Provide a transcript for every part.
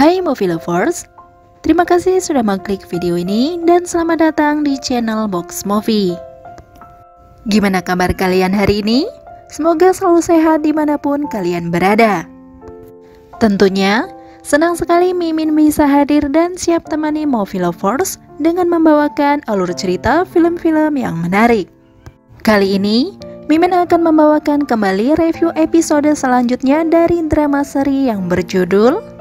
Hai movie lovers, terima kasih sudah mengklik video ini dan selamat datang di channel Box Movie. Gimana kabar kalian hari ini? Semoga selalu sehat dimanapun kalian berada. Tentunya, senang sekali Mimin bisa hadir dan siap temani movie lovers dengan membawakan alur cerita film-film yang menarik. Kali ini, Mimin akan membawakan kembali review episode selanjutnya dari drama seri yang berjudul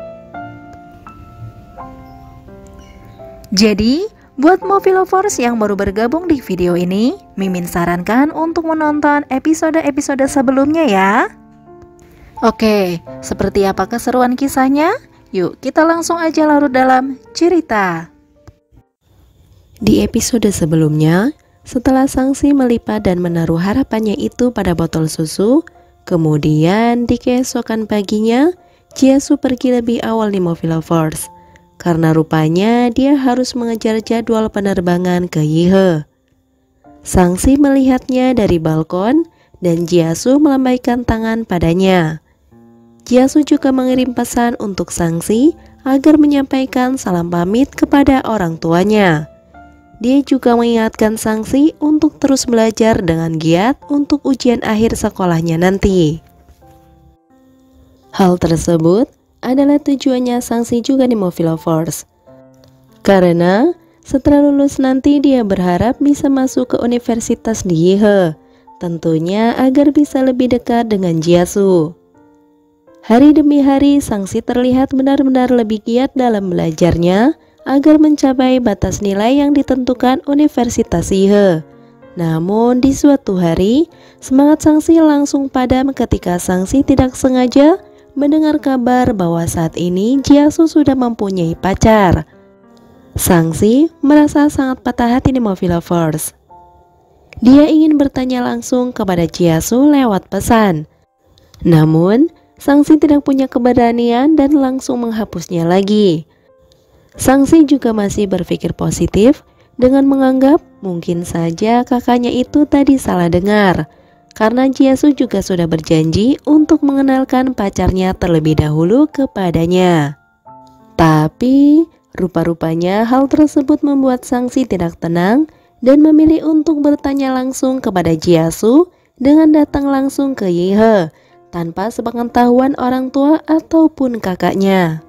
Jadi, buat movie lovers yang baru bergabung di video ini, Mimin sarankan untuk menonton episode-episode sebelumnya ya. Oke, seperti apa keseruan kisahnya? Yuk kita langsung aja larut dalam cerita. Di episode sebelumnya, setelah Sangsi melipat dan menaruh harapannya itu pada botol susu, kemudian di keesokan paginya, Jia-Soo pergi lebih awal di movie lovers. Karena rupanya dia harus mengejar jadwal penerbangan ke Yihe. Sangsi melihatnya dari balkon dan Jia-Soo melambaikan tangan padanya. Jia-Soo juga mengirim pesan untuk Sangsi agar menyampaikan salam pamit kepada orang tuanya. Dia juga mengingatkan Sangsi untuk terus belajar dengan giat untuk ujian akhir sekolahnya nanti. Hal tersebut adalah tujuannya Sangsi juga di movie lovers. Karena setelah lulus nanti dia berharap bisa masuk ke universitas di Yihe, tentunya agar bisa lebih dekat dengan Jia-Soo. Hari demi hari Sangsi terlihat benar-benar lebih giat dalam belajarnya agar mencapai batas nilai yang ditentukan universitas Yihe. Namun di suatu hari, semangat Sangsi langsung padam ketika Sangsi tidak sengaja mendengar kabar bahwa saat ini Jia-Soo sudah mempunyai pacar. Sangsi merasa sangat patah hati di movie lovers. Dia ingin bertanya langsung kepada Jia-Soo lewat pesan. Namun, Sangsi tidak punya keberanian dan langsung menghapusnya lagi. Sangsi juga masih berpikir positif dengan menganggap mungkin saja kakaknya itu tadi salah dengar. Karena Jia-Soo juga sudah berjanji untuk mengenalkan pacarnya terlebih dahulu kepadanya. Tapi rupa-rupanya hal tersebut membuat Sangsi tidak tenang dan memilih untuk bertanya langsung kepada Jia-Soo dengan datang langsung ke Yihe tanpa sepengetahuan orang tua ataupun kakaknya.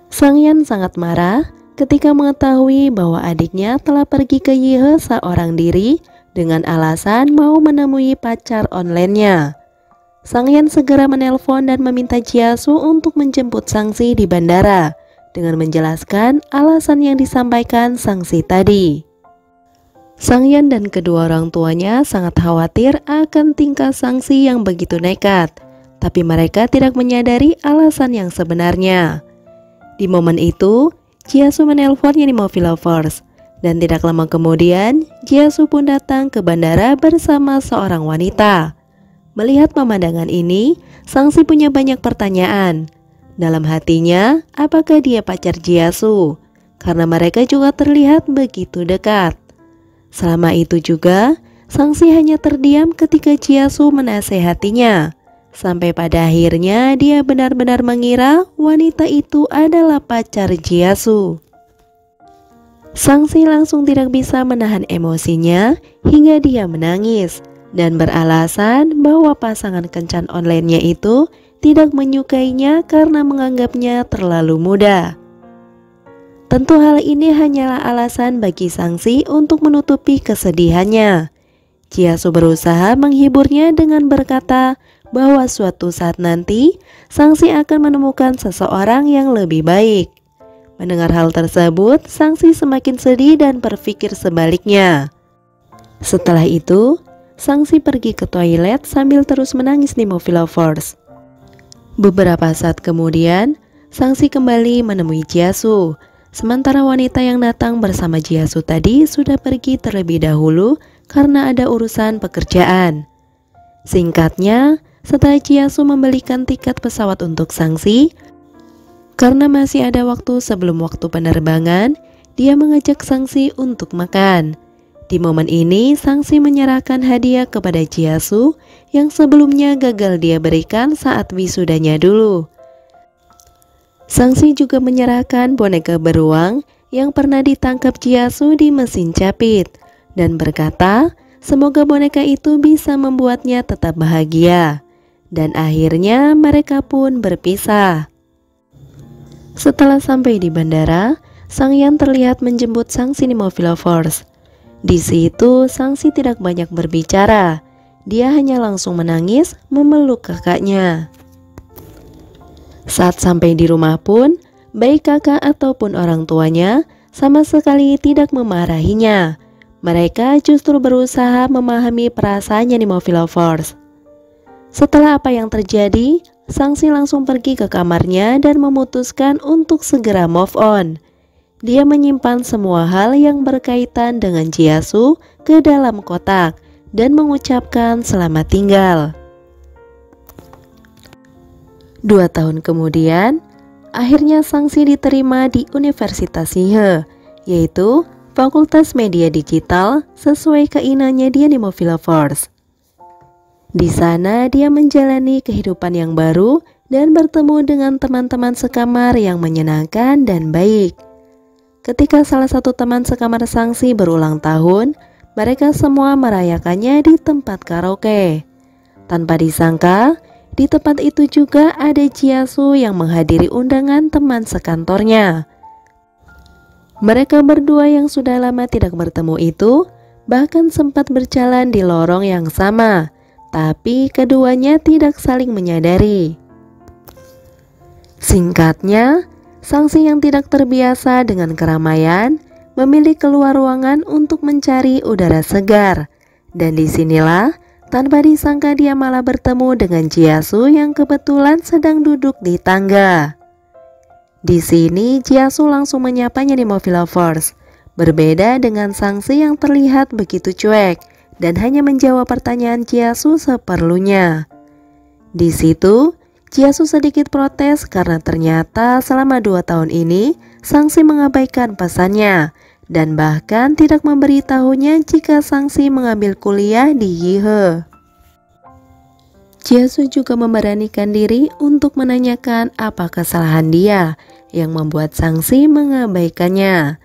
Sangyan sangat marah ketika mengetahui bahwa adiknya telah pergi ke Yihe seorang diri dengan alasan mau menemui pacar online-nya. Sangyan segera menelpon dan meminta Jia-Soo untuk menjemput Sangsi di bandara dengan menjelaskan alasan yang disampaikan Sangsi tadi. Sangyan dan kedua orang tuanya sangat khawatir akan tingkah Sangsi yang begitu nekat, tapi mereka tidak menyadari alasan yang sebenarnya. Di momen itu, Jia-Soo menelponnya di movie lovers. Dan tidak lama kemudian, Jia-Soo pun datang ke bandara bersama seorang wanita. Melihat pemandangan ini, Sangsi punya banyak pertanyaan. Dalam hatinya, apakah dia pacar Jia-Soo? Karena mereka juga terlihat begitu dekat. Selama itu juga, Sangsi hanya terdiam ketika Jia-Soo menasehatinya. Sampai pada akhirnya dia benar-benar mengira wanita itu adalah pacar Jia-Soo. Sangsi langsung tidak bisa menahan emosinya hingga dia menangis dan beralasan bahwa pasangan kencan online-nya itu tidak menyukainya karena menganggapnya terlalu muda. Tentu hal ini hanyalah alasan bagi Sangsi untuk menutupi kesedihannya. Jia-Soo berusaha menghiburnya dengan berkata bahwa suatu saat nanti Sangsi akan menemukan seseorang yang lebih baik. Mendengar hal tersebut, Sangsi semakin sedih dan berpikir sebaliknya. Setelah itu, Sangsi pergi ke toilet sambil terus menangis di movie lovers. Beberapa saat kemudian, Sangsi kembali menemui Jia-Soo. Sementara wanita yang datang bersama Jia-Soo tadi sudah pergi terlebih dahulu karena ada urusan pekerjaan. Singkatnya, setelah Jia-Soo membelikan tiket pesawat untuk Sangsi, karena masih ada waktu sebelum waktu penerbangan, dia mengajak Sangsi untuk makan. Di momen ini, Sangsi menyerahkan hadiah kepada Jia-Soo yang sebelumnya gagal dia berikan saat wisudanya dulu. Sang-si juga menyerahkan boneka beruang yang pernah ditangkap Chiasu di mesin capit dan berkata semoga boneka itu bisa membuatnya tetap bahagia. Dan akhirnya mereka pun berpisah. Setelah sampai di bandara, Sangyan terlihat menjemput Sang-si Nemophila-Force. Di situ Sang-si tidak banyak berbicara. Dia hanya langsung menangis memeluk kakaknya. Saat sampai di rumah pun, baik kakak ataupun orang tuanya sama sekali tidak memarahinya. Mereka justru berusaha memahami perasaannya Nemophila-Force. Setelah apa yang terjadi, Sang-si langsung pergi ke kamarnya dan memutuskan untuk segera move on. Dia menyimpan semua hal yang berkaitan dengan Chiasu ke dalam kotak dan mengucapkan selamat tinggal. 2 tahun kemudian, akhirnya Sang-si diterima di Universitas Sihe, yaitu Fakultas Media Digital sesuai keinginannya dia Nemophila-Force. Di sana dia menjalani kehidupan yang baru dan bertemu dengan teman-teman sekamar yang menyenangkan dan baik. Ketika salah satu teman sekamar Sang-si berulang tahun, mereka semua merayakannya di tempat karaoke. Tanpa disangka, di tempat itu juga ada Chiasu yang menghadiri undangan teman sekantornya. Mereka berdua yang sudah lama tidak bertemu itu bahkan sempat berjalan di lorong yang sama. Tapi keduanya tidak saling menyadari. Singkatnya, Sang-si yang tidak terbiasa dengan keramaian memilih keluar ruangan untuk mencari udara segar. Dan disinilah tanpa disangka dia malah bertemu dengan Chiasu yang kebetulan sedang duduk di tangga. Di sini Chiasu langsung menyapanya Nemophila-Force. Berbeda dengan Sang-si yang terlihat begitu cuek dan hanya menjawab pertanyaan Chiasu seperlunya. Di situ, Chiasu sedikit protes karena ternyata selama 2 tahun ini Sang-si mengabaikan pesannya dan bahkan tidak memberitahunya jika Sang-si mengambil kuliah di Yihe. Chiasu juga memberanikan diri untuk menanyakan apa kesalahan dia yang membuat Sang-si mengabaikannya.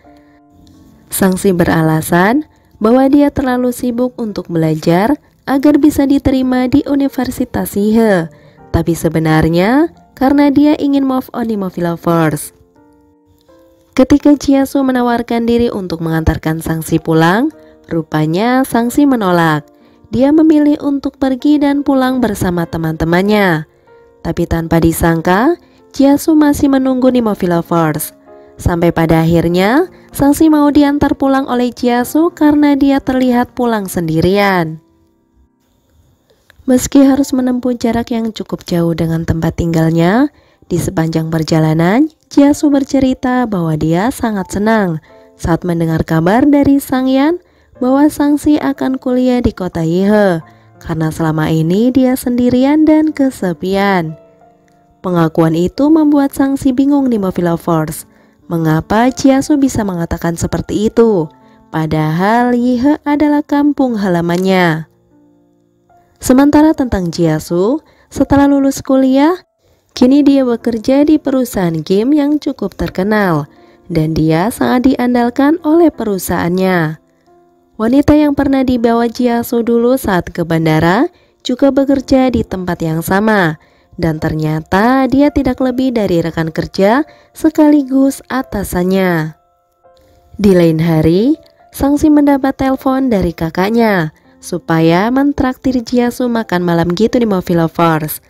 Sang-si beralasan bahwa dia terlalu sibuk untuk belajar agar bisa diterima di Universitas Sihe. Tapi sebenarnya karena dia ingin move on Nemophila-Force. Ketika Chiasu menawarkan diri untuk mengantarkan Sang-si pulang, rupanya Sang-si menolak. Dia memilih untuk pergi dan pulang bersama teman-temannya. Tapi tanpa disangka, Chiasu masih menunggu Nemophila-Force. Sampai pada akhirnya, Sang-si mau diantar pulang oleh Chiasu karena dia terlihat pulang sendirian. Meski harus menempuh jarak yang cukup jauh dengan tempat tinggalnya, di sepanjang perjalanan, Chiasu bercerita bahwa dia sangat senang saat mendengar kabar dari Sangyan bahwa Sang-si akan kuliah di kota Yihe, karena selama ini dia sendirian dan kesepian. Pengakuan itu membuat Sang-si bingung Nemophila-Force. Mengapa Chiasu bisa mengatakan seperti itu, padahal Yihe adalah kampung halamannya. Sementara tentang Chiasu, setelah lulus kuliah, kini dia bekerja di perusahaan game yang cukup terkenal, dan dia sangat diandalkan oleh perusahaannya. Wanita yang pernah dibawa Chiasu dulu saat ke bandara juga bekerja di tempat yang sama. Dan ternyata dia tidak lebih dari rekan kerja sekaligus atasannya. Di lain hari, Sang-si mendapat telepon dari kakaknya supaya mentraktir Chiasu makan malam gitu di Nemophila-Force.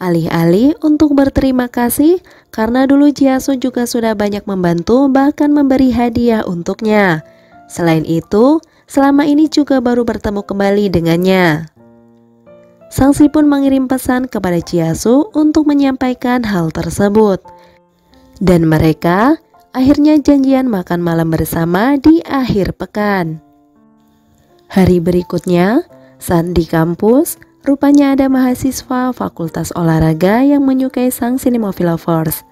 Alih-alih untuk berterima kasih karena dulu Chiasu juga sudah banyak membantu bahkan memberi hadiah untuknya. Selain itu, selama ini juga baru bertemu kembali dengannya. Sang-si pun mengirim pesan kepada Chiasu untuk menyampaikan hal tersebut. Dan mereka akhirnya janjian makan malam bersama di akhir pekan. Hari berikutnya, saat di kampus, rupanya ada mahasiswa Fakultas Olahraga yang menyukai Sang-si Nemophila-Force.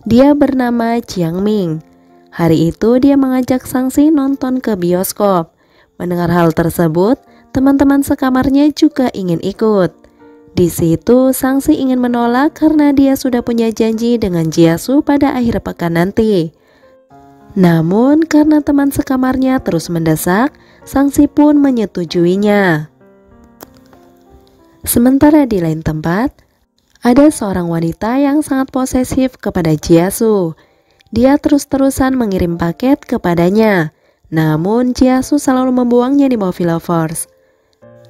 Dia bernama Jiang Ming. Hari itu dia mengajak Sang-si nonton ke bioskop. Mendengar hal tersebut, teman-teman sekamarnya juga ingin ikut. Di situ Sangsi ingin menolak karena dia sudah punya janji dengan Jia-su pada akhir pekan nanti. Namun karena teman sekamarnya terus mendesak, Sangsi pun menyetujuinya. Sementara di lain tempat, ada seorang wanita yang sangat posesif kepada Jia-su. Dia terus-terusan mengirim paket kepadanya, namun Jia-su selalu membuangnya di Movie Lovers.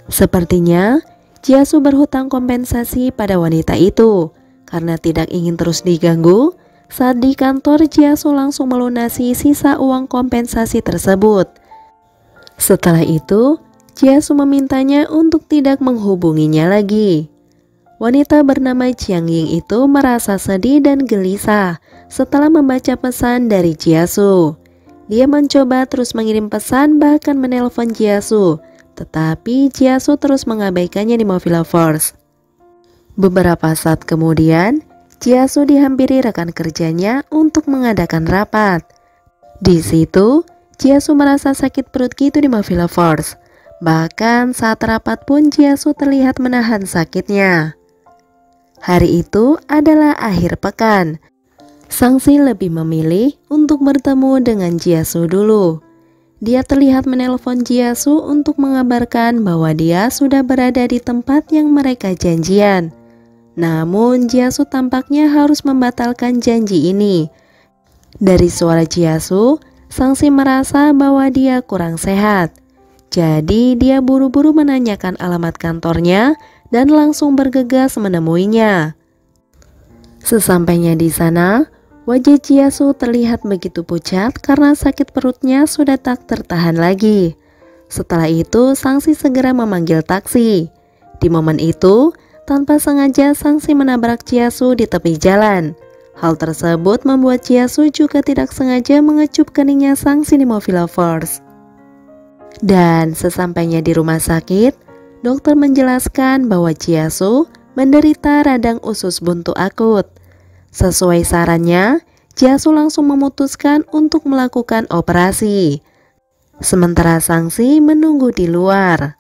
Sepertinya Jia-su berhutang kompensasi pada wanita itu. Karena tidak ingin terus diganggu, saat di kantor Jia-su langsung melunasi sisa uang kompensasi tersebut. Setelah itu, Jia-su memintanya untuk tidak menghubunginya lagi. Wanita bernama Jiang Ying itu merasa sedih dan gelisah setelah membaca pesan dari Jia-su. Dia mencoba terus mengirim pesan, bahkan menelpon Jia-su, tetapi Jia-su terus mengabaikannya di Movie Lovers. Beberapa saat kemudian, Jia-su dihampiri rekan kerjanya untuk mengadakan rapat. Di situ, Jia-su merasa sakit perut gitu di Movie Lovers. Bahkan saat rapat pun Jia-su terlihat menahan sakitnya. Hari itu adalah akhir pekan. Sangsi lebih memilih untuk bertemu dengan Jia-su dulu. Dia terlihat menelpon Jia-su untuk mengabarkan bahwa dia sudah berada di tempat yang mereka janjian. Namun Jia-su tampaknya harus membatalkan janji ini. Dari suara Jia-su, Sangsi merasa bahwa dia kurang sehat. Jadi dia buru-buru menanyakan alamat kantornya dan langsung bergegas menemuinya. Sesampainya di sana, wajah Jia-su terlihat begitu pucat karena sakit perutnya sudah tak tertahan lagi. Setelah itu, Sangsi segera memanggil taksi. Di momen itu, tanpa sengaja Sangsi menabrak Jia-su di tepi jalan. Hal tersebut membuat Jia-su juga tidak sengaja mengecup keningnya Sangsi di Movie Lovers. Dan sesampainya di rumah sakit, dokter menjelaskan bahwa Jia-su menderita radang usus buntu akut. Sesuai sarannya, Jia-su langsung memutuskan untuk melakukan operasi. Sementara Sangsi menunggu di luar.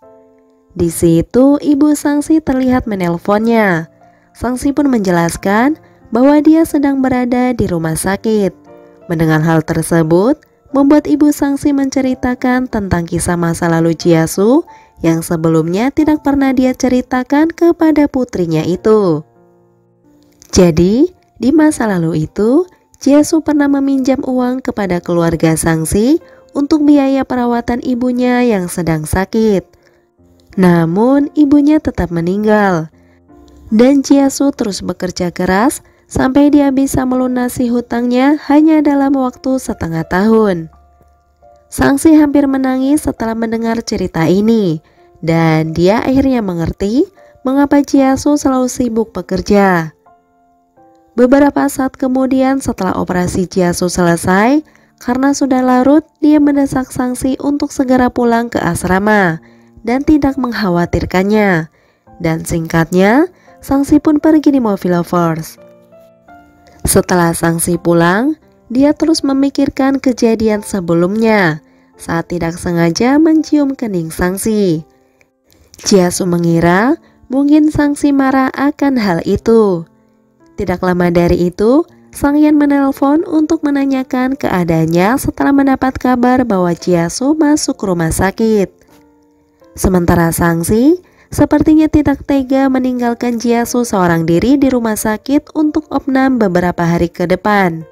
Di situ ibu Sangsi terlihat menelponnya. Sangsi pun menjelaskan bahwa dia sedang berada di rumah sakit. Mendengar hal tersebut, membuat ibu Sangsi menceritakan tentang kisah masa lalu Jia-su yang sebelumnya tidak pernah dia ceritakan kepada putrinya itu. Jadi, di masa lalu itu, Jia-su pernah meminjam uang kepada keluarga Sangsi untuk biaya perawatan ibunya yang sedang sakit. Namun, ibunya tetap meninggal. Dan Jia-su terus bekerja keras sampai dia bisa melunasi hutangnya hanya dalam waktu setengah tahun. Sangsi hampir menangis setelah mendengar cerita ini, dan dia akhirnya mengerti mengapa Jia-su selalu sibuk bekerja. Beberapa saat kemudian setelah operasi Jia-su selesai, karena sudah larut, dia mendesak Sangsi untuk segera pulang ke asrama dan tidak mengkhawatirkannya. Dan singkatnya, Sangsi pun pergi di Movie Lovers. Setelah Sangsi pulang, dia terus memikirkan kejadian sebelumnya saat tidak sengaja mencium kening Sangsi. Jia-su mengira mungkin Sangsi marah akan hal itu. Tidak lama dari itu, Sang Yan menelpon untuk menanyakan keadaannya setelah mendapat kabar bahwa Jia-su masuk rumah sakit. Sementara Sangsi sepertinya tidak tega meninggalkan Jia-su seorang diri di rumah sakit untuk opnam beberapa hari ke depan.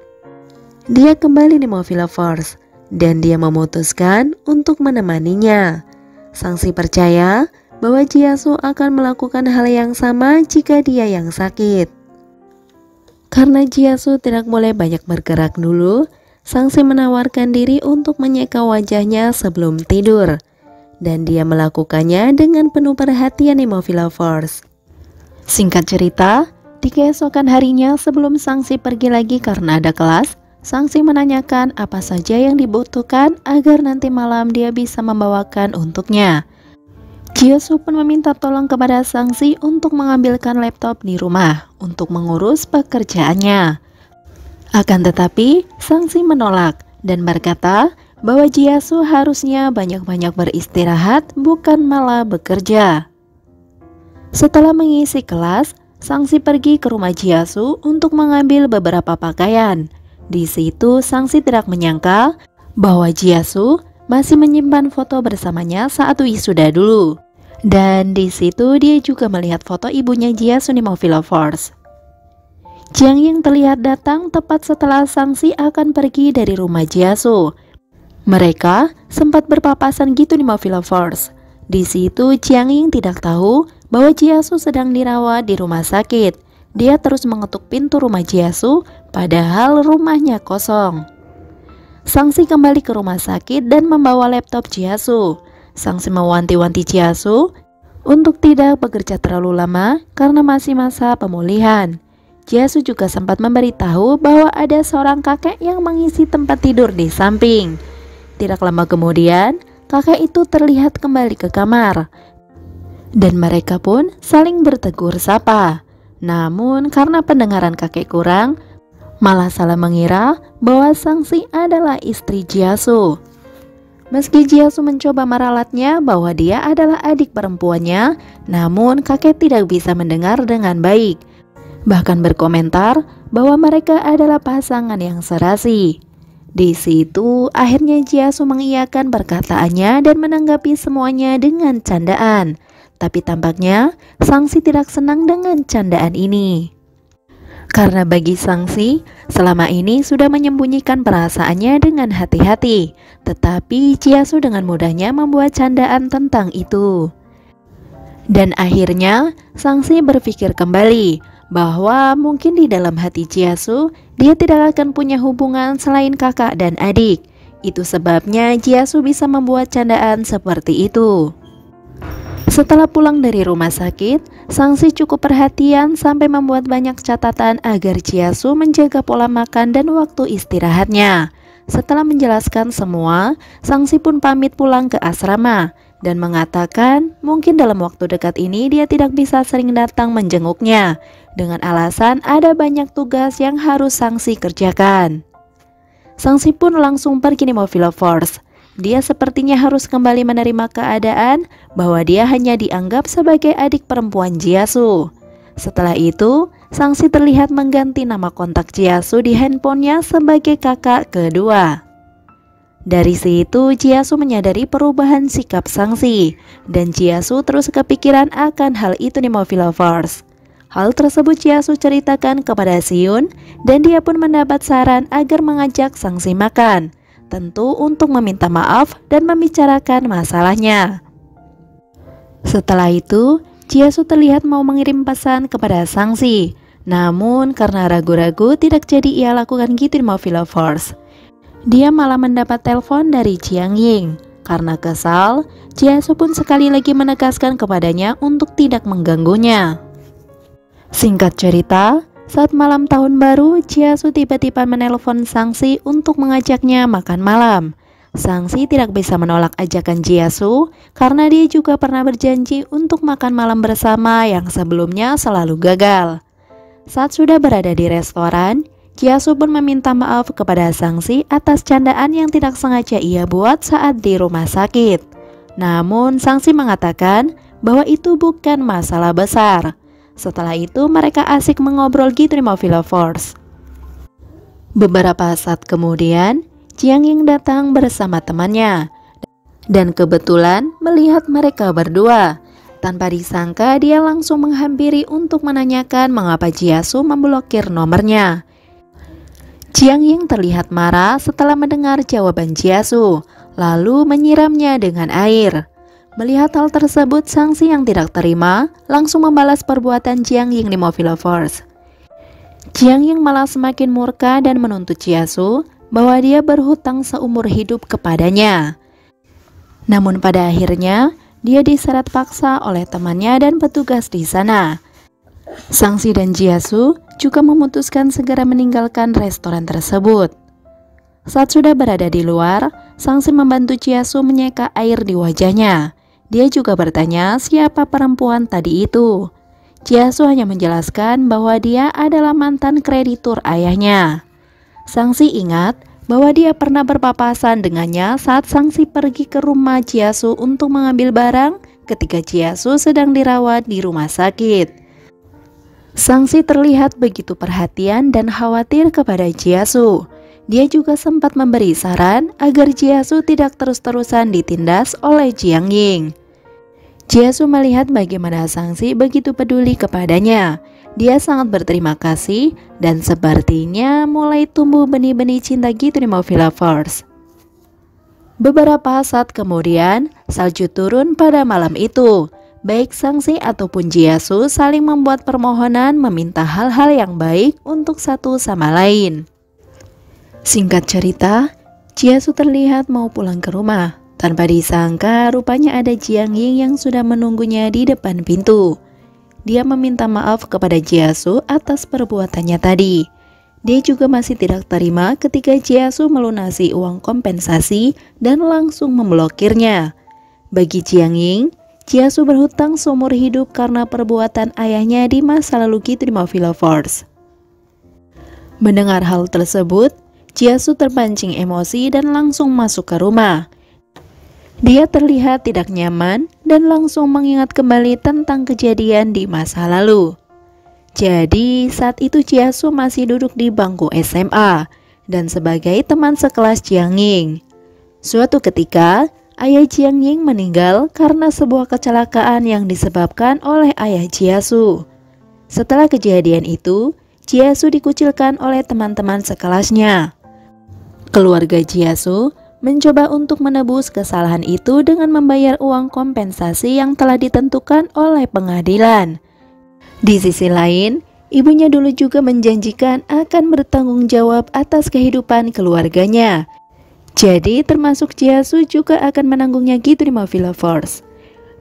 Dia kembali di Movie Lovers dan dia memutuskan untuk menemaninya. Sangsi percaya bahwa Jia-su akan melakukan hal yang sama jika dia yang sakit. Karena Jia-su tidak boleh banyak bergerak dulu, Sangsi menawarkan diri untuk menyeka wajahnya sebelum tidur. Dan dia melakukannya dengan penuh perhatian di Movie Lovers. Singkat cerita, di keesokan harinya sebelum Sangsi pergi lagi karena ada kelas, Sangsi menanyakan apa saja yang dibutuhkan agar nanti malam dia bisa membawakan untuknya. Jia-su pun meminta tolong kepada Sangsi untuk mengambilkan laptop di rumah untuk mengurus pekerjaannya. Akan tetapi, Sangsi menolak dan berkata bahwa Jia-su harusnya banyak-banyak beristirahat, bukan malah bekerja. Setelah mengisi kelas, Sangsi pergi ke rumah Jiasu untuk mengambil beberapa pakaian. Di situ Sangsi tidak menyangka bahwa Jiasu masih menyimpan foto bersamanya saat wisuda dulu. Dan di situ dia juga melihat foto ibunya Jiasu di Movie Lovers. Jiang Ying terlihat datang tepat setelah Sangsi akan pergi dari rumah Jiasu. Mereka sempat berpapasan gitu di Movie Lovers. Di situ Jiang Ying tidak tahu bahwa Jiasu sedang dirawat di rumah sakit. Dia terus mengetuk pintu rumah Jiasu padahal rumahnya kosong. Sangsi kembali ke rumah sakit dan membawa laptop Jiasu. Sangsi mewanti-wanti Jiasu untuk tidak bekerja terlalu lama karena masih masa pemulihan. Jiasu juga sempat memberitahu bahwa ada seorang kakek yang mengisi tempat tidur di samping. Tidak lama kemudian, kakek itu terlihat kembali ke kamar. Dan mereka pun saling bertegur sapa. Namun karena pendengaran kakek kurang, malah salah mengira bahwa Sangsi adalah istri Jiasu. Meski Jiasu mencoba meralatnya bahwa dia adalah adik perempuannya, namun kakek tidak bisa mendengar dengan baik. Bahkan berkomentar bahwa mereka adalah pasangan yang serasi. Di situ akhirnya Jiasu mengiyakan perkataannya dan menanggapi semuanya dengan candaan. Tapi tampaknya Sangsi tidak senang dengan candaan ini. Karena bagi Sangsi, selama ini sudah menyembunyikan perasaannya dengan hati-hati. Tetapi Jiasu dengan mudahnya membuat candaan tentang itu. Dan akhirnya Sangsi berpikir kembali bahwa mungkin di dalam hati Jiasu dia tidak akan punya hubungan selain kakak dan adik. Itu sebabnya Jiasu bisa membuat candaan seperti itu. Setelah pulang dari rumah sakit, Sangsi cukup perhatian sampai membuat banyak catatan agar Jiasu menjaga pola makan dan waktu istirahatnya. Setelah menjelaskan semua, Sangsi pun pamit pulang ke asrama dan mengatakan mungkin dalam waktu dekat ini dia tidak bisa sering datang menjenguknya dengan alasan ada banyak tugas yang harus Sangsi kerjakan. Sangsi pun langsung pergi di Movie Lovers. Dia sepertinya harus kembali menerima keadaan bahwa dia hanya dianggap sebagai adik perempuan Jiasu. Setelah itu, Sangsi terlihat mengganti nama kontak Jiasu di handphonenya sebagai kakak kedua. Dari situ, Jiasu menyadari perubahan sikap Sangsi, dan Jiasu terus kepikiran akan hal itu di Movie Lovers. Hal tersebut Jiasu ceritakan kepada Siun, dan dia pun mendapat saran agar mengajak Sangsi makan. Tentu untuk meminta maaf dan membicarakan masalahnya. Setelah itu, Jiasu terlihat mau mengirim pesan kepada Sangsi. Namun karena ragu-ragu tidak jadi ia lakukan gitu di Movie Lovers. Dia malah mendapat telepon dari Jiang Ying. Karena kesal, Jiasu pun sekali lagi menegaskan kepadanya untuk tidak mengganggunya. Singkat cerita, saat malam tahun baru, Jiasu tiba-tiba menelpon Sangsi untuk mengajaknya makan malam. Sangsi tidak bisa menolak ajakan Jiasu karena dia juga pernah berjanji untuk makan malam bersama yang sebelumnya selalu gagal. Saat sudah berada di restoran, Jiasu pun meminta maaf kepada Sangsi atas candaan yang tidak sengaja ia buat saat di rumah sakit. Namun Sangsi mengatakan bahwa itu bukan masalah besar. Setelah itu mereka asik mengobrol gitu di Movie Lovers. Beberapa saat kemudian, Jiang Ying datang bersama temannya dan kebetulan melihat mereka berdua. Tanpa disangka dia langsung menghampiri untuk menanyakan mengapa Jiasu memblokir nomornya. Jiang Ying terlihat marah setelah mendengar jawaban Jiasu, lalu menyiramnya dengan air. Melihat hal tersebut, Sangsi yang tidak terima langsung membalas perbuatan Jiang Ying di Movie Lovers. Jiang Ying malah semakin murka dan menuntut Jiasu bahwa dia berhutang seumur hidup kepadanya. Namun pada akhirnya, dia diseret paksa oleh temannya dan petugas di sana. Sangsi dan Jiasu juga memutuskan segera meninggalkan restoran tersebut. Saat sudah berada di luar, Sangsi membantu Jiasu menyeka air di wajahnya. Dia juga bertanya siapa perempuan tadi itu. Jiasu hanya menjelaskan bahwa dia adalah mantan kreditur ayahnya. Sangsi ingat bahwa dia pernah berpapasan dengannya saat Sangsi pergi ke rumah Jiasu untuk mengambil barang ketika Chiasu sedang dirawat di rumah sakit. Sangsi terlihat begitu perhatian dan khawatir kepada Chiasu. Dia juga sempat memberi saran agar Chiasu tidak terus-terusan ditindas oleh Jiang Ying. Chiasu melihat bagaimana Sangsi begitu peduli kepadanya. Dia sangat berterima kasih dan sepertinya mulai tumbuh benih-benih cinta gitu di Movie Lovers. Beberapa saat kemudian, salju turun pada malam itu. Baik Sangsi ataupun Chiasu saling membuat permohonan meminta hal-hal yang baik untuk satu sama lain. Singkat cerita, Chiasu terlihat mau pulang ke rumah. Tanpa disangka, rupanya ada Jiang Ying yang sudah menunggunya di depan pintu. Dia meminta maaf kepada Chiasu atas perbuatannya tadi. Dia juga masih tidak terima ketika Chiasu melunasi uang kompensasi dan langsung memblokirnya. Bagi Jiang Ying, Chiasu berhutang seumur hidup karena perbuatan ayahnya di masa lalu gitu di Movie Lovers. Mendengar hal tersebut, Chiasu terpancing emosi dan langsung masuk ke rumah. Dia terlihat tidak nyaman dan langsung mengingat kembali tentang kejadian di masa lalu. Jadi saat itu Chiasu masih duduk di bangku SMA dan sebagai teman sekelas Jiang Ying. Suatu ketika, ayah Jiang Ying meninggal karena sebuah kecelakaan yang disebabkan oleh ayah Chiasu. Setelah kejadian itu, Chiasu dikucilkan oleh teman-teman sekelasnya. Keluarga Chiasu mencoba untuk menebus kesalahan itu dengan membayar uang kompensasi yang telah ditentukan oleh pengadilan. Di sisi lain, ibunya dulu juga menjanjikan akan bertanggung jawab atas kehidupan keluarganya. Jadi termasuk Chiasu juga akan menanggungnya gitu di Movie Lovers.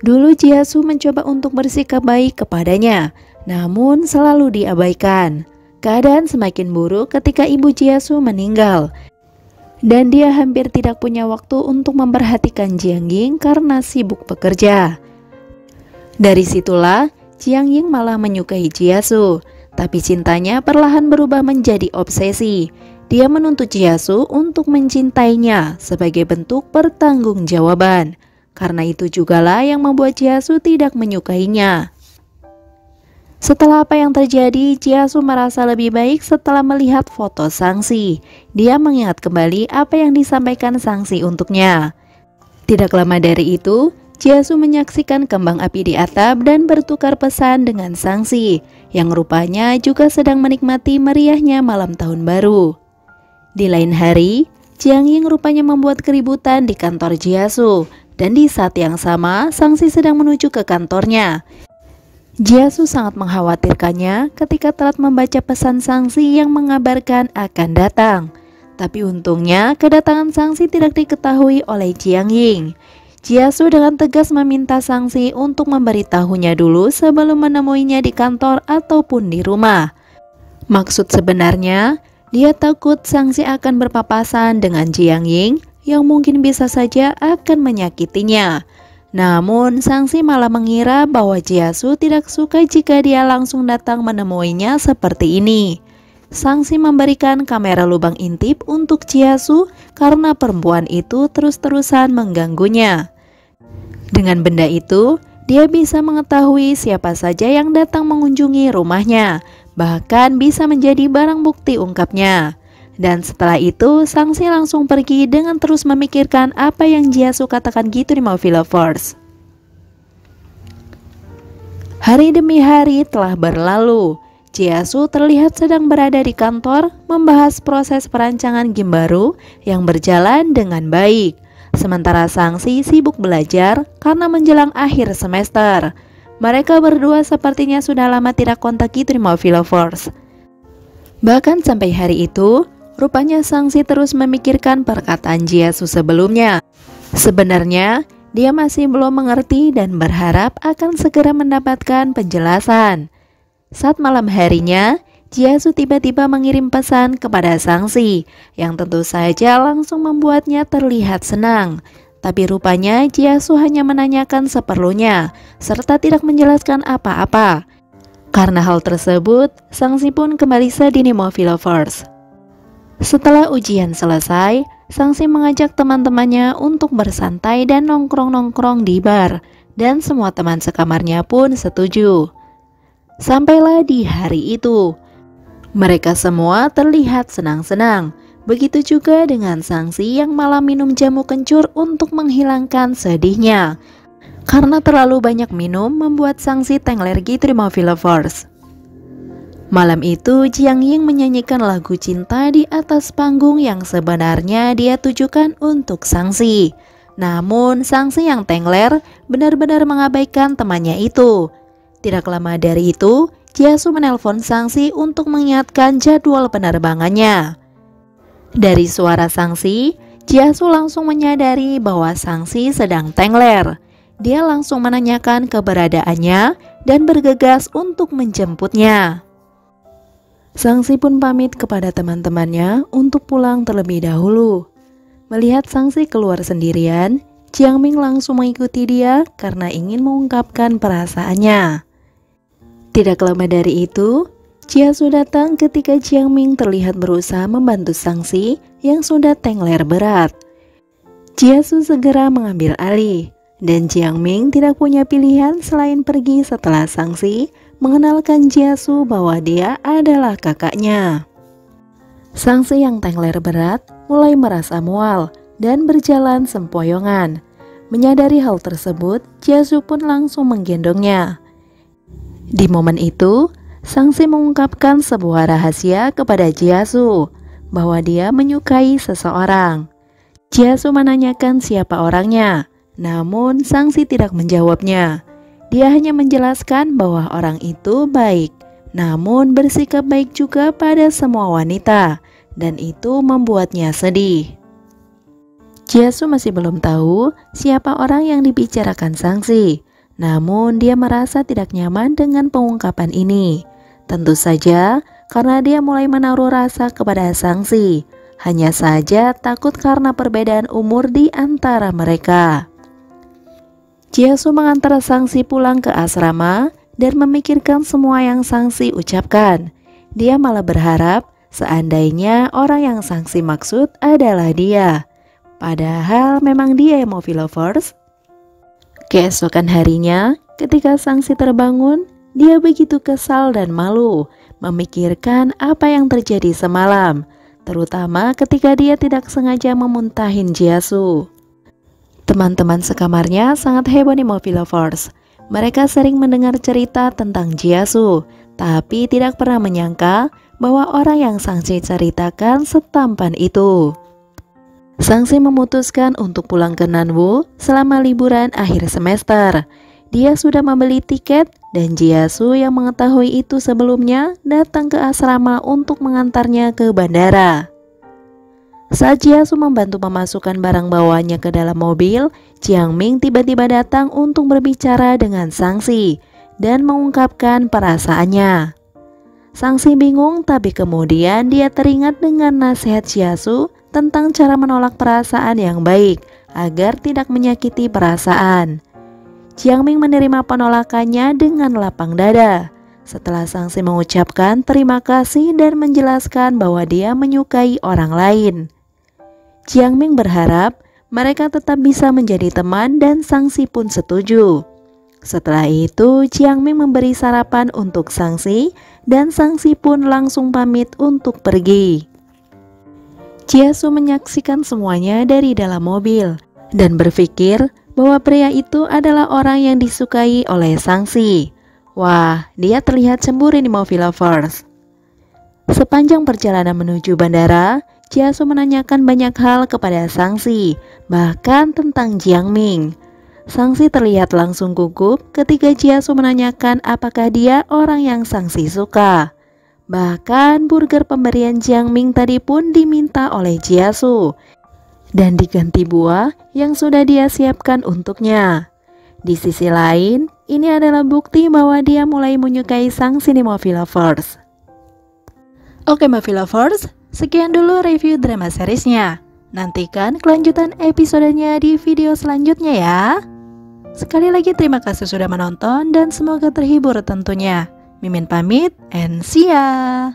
Dulu Chiasu mencoba untuk bersikap baik kepadanya, namun selalu diabaikan. Keadaan semakin buruk ketika ibu Chiasu meninggal. Dan dia hampir tidak punya waktu untuk memperhatikan Jiang Ying karena sibuk bekerja. Dari situlah, Jiang Ying malah menyukai Chiasu, tapi cintanya perlahan berubah menjadi obsesi. Dia menuntut Chiasu untuk mencintainya sebagai bentuk pertanggungjawaban. Karena itu jugalah yang membuat Chiasu tidak menyukainya. Setelah apa yang terjadi, Chiasu merasa lebih baik setelah melihat foto Sangsi. Dia mengingat kembali apa yang disampaikan Sangsi untuknya. Tidak lama dari itu, Chiasu menyaksikan kembang api di atap dan bertukar pesan dengan Sangsi, yang rupanya juga sedang menikmati meriahnya malam tahun baru. Di lain hari, Jiang Ying rupanya membuat keributan di kantor Chiasu, dan di saat yang sama, Sangsi sedang menuju ke kantornya. Chiasu sangat mengkhawatirkannya ketika telat membaca pesan Sangsi yang mengabarkan akan datang. Tapi untungnya kedatangan Sangsi tidak diketahui oleh Jiang Ying. Chiasu dengan tegas meminta Sangsi untuk memberitahunya dulu sebelum menemuinya di kantor ataupun di rumah. Maksud sebenarnya, dia takut Sangsi akan berpapasan dengan Jiang Ying yang mungkin bisa saja akan menyakitinya. Namun, Sangsi malah mengira bahwa Chiasu tidak suka jika dia langsung datang menemuinya seperti ini. Sangsi memberikan kamera lubang intip untuk Chiasu karena perempuan itu terus-terusan mengganggunya. Dengan benda itu, dia bisa mengetahui siapa saja yang datang mengunjungi rumahnya, bahkan bisa menjadi barang bukti ungkapnya. Dan setelah itu, Sangsi langsung pergi dengan terus memikirkan apa yang Chiasu katakan gitu di Movie Lovers. Hari demi hari telah berlalu. Chiasu terlihat sedang berada di kantor membahas proses perancangan game baru yang berjalan dengan baik. Sementara Sangsi sibuk belajar karena menjelang akhir semester. Mereka berdua sepertinya sudah lama tidak kontak gitu di Movie Lovers. Bahkan sampai hari itu, rupanya Sangsi terus memikirkan perkataan Chiasu sebelumnya. Sebenarnya, dia masih belum mengerti dan berharap akan segera mendapatkan penjelasan. Saat malam harinya, Chiasu tiba-tiba mengirim pesan kepada Sangsi, yang tentu saja langsung membuatnya terlihat senang. Tapi rupanya Chiasu hanya menanyakan seperlunya, serta tidak menjelaskan apa-apa. Karena hal tersebut, Sangsi pun kembali sedih di Movie Lovers. Setelah ujian selesai, Sangsi mengajak teman-temannya untuk bersantai dan nongkrong-nongkrong di bar. dan semua teman sekamarnya pun setuju. Sampailah di hari itu, mereka semua terlihat senang-senang. Begitu juga dengan Sangsi yang malah minum jamu kencur untuk menghilangkan sedihnya. Karena terlalu banyak minum membuat Sangsi tengler gitu di Movie Lovers. Malam itu Jiang Ying menyanyikan lagu cinta di atas panggung yang sebenarnya dia tujukan untuk Sangsi. Namun Sangsi yang tengler benar-benar mengabaikan temannya itu. Tidak lama dari itu, Jia-Su menelpon Sangsi untuk mengingatkan jadwal penerbangannya. Dari suara Sangsi, Jia-Su langsung menyadari bahwa Sangsi sedang tengler. Dia langsung menanyakan keberadaannya dan bergegas untuk menjemputnya. Sangsi pun pamit kepada teman-temannya untuk pulang terlebih dahulu. Melihat Sangsi keluar sendirian, Jiang Ming langsung mengikuti dia karena ingin mengungkapkan perasaannya. Tidak lama dari itu, Jia-Su datang ketika Jiang Ming terlihat berusaha membantu Sangsi yang sudah tengler berat. Jia-Su segera mengambil alih, dan Jiang Ming tidak punya pilihan selain pergi setelah Sangsi mengenalkan Jia-Su bahwa dia adalah kakaknya. Sangsi yang tengler berat mulai merasa mual dan berjalan sempoyongan. Menyadari hal tersebut, Jia-Su pun langsung menggendongnya. Di momen itu, Sangsi mengungkapkan sebuah rahasia kepada Jia-Su bahwa dia menyukai seseorang. Jia-Su menanyakan siapa orangnya, namun Sangsi tidak menjawabnya. Dia hanya menjelaskan bahwa orang itu baik, namun bersikap baik juga pada semua wanita, dan itu membuatnya sedih. Jia-Su masih belum tahu siapa orang yang dibicarakan Sangsi, namun dia merasa tidak nyaman dengan pengungkapan ini. Tentu saja karena dia mulai menaruh rasa kepada Sangsi, hanya saja takut karena perbedaan umur di antara mereka. Jia-Su mengantar Sangsi pulang ke asrama dan memikirkan semua yang Sangsi ucapkan. Dia malah berharap seandainya orang yang Sangsi maksud adalah dia. Padahal memang dia yang Movie Lovers. Keesokan harinya, ketika Sangsi terbangun, dia begitu kesal dan malu memikirkan apa yang terjadi semalam, terutama ketika dia tidak sengaja memuntahin Jia-Su. Teman-teman sekamarnya sangat heboh nih Movie Lovers. Mereka sering mendengar cerita tentang Jia-Su, tapi tidak pernah menyangka bahwa orang yang Sangsi ceritakan setampan itu. Sangsi memutuskan untuk pulang ke Nanwu selama liburan akhir semester. Dia sudah membeli tiket dan Jia-Su yang mengetahui itu sebelumnya datang ke asrama untuk mengantarnya ke bandara. Saat Jia-Su membantu memasukkan barang bawaannya ke dalam mobil, Jiang Ming tiba-tiba datang untuk berbicara dengan Sangsi dan mengungkapkan perasaannya. Sangsi bingung, tapi kemudian dia teringat dengan nasihat Jia-Su tentang cara menolak perasaan yang baik agar tidak menyakiti perasaan. Jiang Ming menerima penolakannya dengan lapang dada. Setelah Sangsi mengucapkan terima kasih dan menjelaskan bahwa dia menyukai orang lain, Jiang Ming berharap mereka tetap bisa menjadi teman dan Sangsi pun setuju. Setelah itu, Jiang Ming memberi sarapan untuk Sangsi dan Sangsi pun langsung pamit untuk pergi. Jia-Su menyaksikan semuanya dari dalam mobil dan berpikir bahwa pria itu adalah orang yang disukai oleh Sangsi. Wah, dia terlihat cemburu di Movie Lovers. Sepanjang perjalanan menuju bandara, Jia-Su menanyakan banyak hal kepada Sangsi, bahkan tentang Jiang Ming. Sangsi terlihat langsung gugup ketika Jia-Su menanyakan apakah dia orang yang Sangsi suka. Bahkan burger pemberian Jiang Ming tadi pun diminta oleh Jia-Su dan diganti buah yang sudah dia siapkan untuknya. Di sisi lain, ini adalah bukti bahwa dia mulai menyukai Sangsi di Movie Lovers. Oke Movie Lovers, sekian dulu review drama seriesnya. Nantikan kelanjutan episodenya di video selanjutnya ya. Sekali lagi terima kasih sudah menonton dan semoga terhibur tentunya. Mimin pamit and see ya.